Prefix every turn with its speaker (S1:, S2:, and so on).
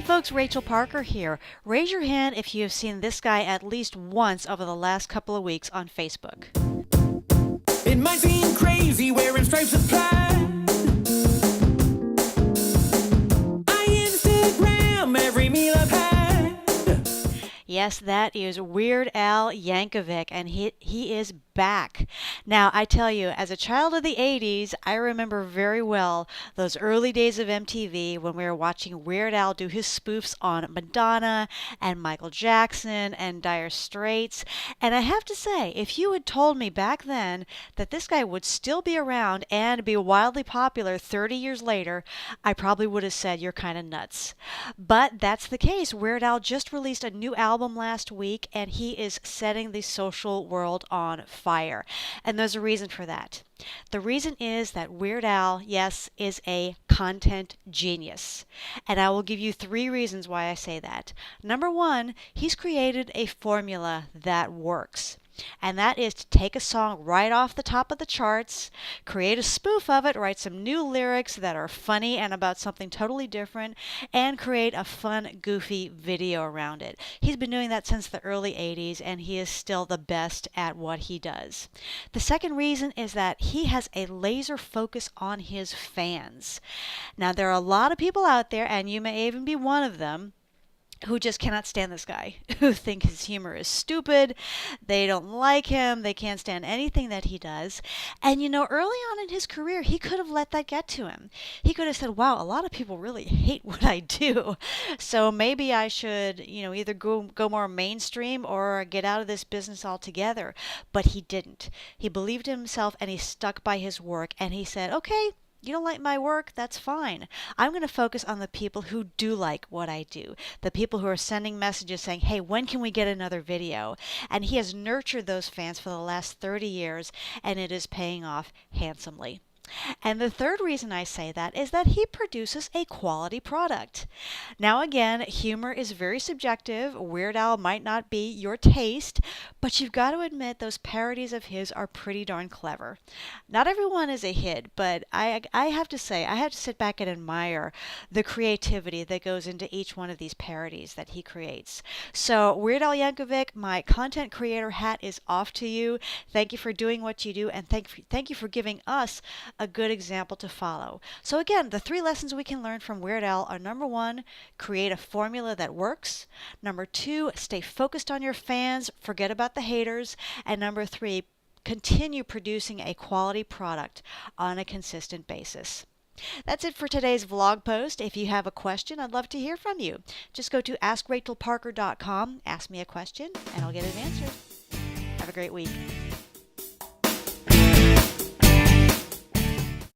S1: folks, Rachel Parker here. Raise your hand if you have seen this guy at least once over the last couple of weeks on Facebook.
S2: It might seem crazy wearing stripes of pride. I Instagram every meal I've had.
S1: Yes, that is Weird Al Yankovic, and he is back. Now, I tell you, as a child of the 80s, I remember very well those early days of MTV when we were watching Weird Al do his spoofs on Madonna and Michael Jackson and Dire Straits. And I have to say, if you had told me back then that this guy would still be around and be wildly popular 30 years later, I probably would have said you're kind of nuts. But that's the case. Weird Al just released a new album last week, and he is setting the social world on fire. And there's a reason for that. The reason is that Weird Al, yes, is a content genius. And I will give you 3 reasons why I say that. Number 1, he's created a formula that works. And that is to take a song right off the top of the charts, create a spoof of it, write some new lyrics that are funny and about something totally different, and create a fun, goofy video around it. He's been doing that since the early 80s, and he is still the best at what he does. The second reason is that he has a laser focus on his fans. Now, there are a lot of people out there, and you may even be one of them, who just cannot stand this guy, who think his humor is stupid, they don't like him, they can't stand anything that he does. And you know, early on in his career, he could have let that get to him. He could have said, wow, a lot of people really hate what I do, so maybe I should, either go more mainstream or get out of this business altogether. But he didn't. He believed in himself, and he stuck by his work, and he said, okay, you don't like my work? That's fine. I'm going to focus on the people who do like what I do. The people who are sending messages saying, hey, when can we get another video? And he has nurtured those fans for the last 30 years, and it is paying off handsomely. And the third reason I say that is that he produces a quality product. Now again, humor is very subjective. Weird Al might not be your taste, but you've got to admit those parodies of his are pretty darn clever. Not everyone is a hit, but I have to say, I have to sit back and admire the creativity that goes into each one of these parodies that he creates. So Weird Al Yankovic, my content creator hat is off to you. Thank you for doing what you do, and thank you for giving us a good example to follow. So again, the 3 lessons we can learn from Weird Al are: number 1, create a formula that works. Number 2, stay focused on your fans, forget about the haters. And number 3, continue producing a quality product on a consistent basis. That's it for today's vlog post. If you have a question, I'd love to hear from you. Just go to AskRachelParker.com, ask me a question, and I'll get it answered. Have a great week.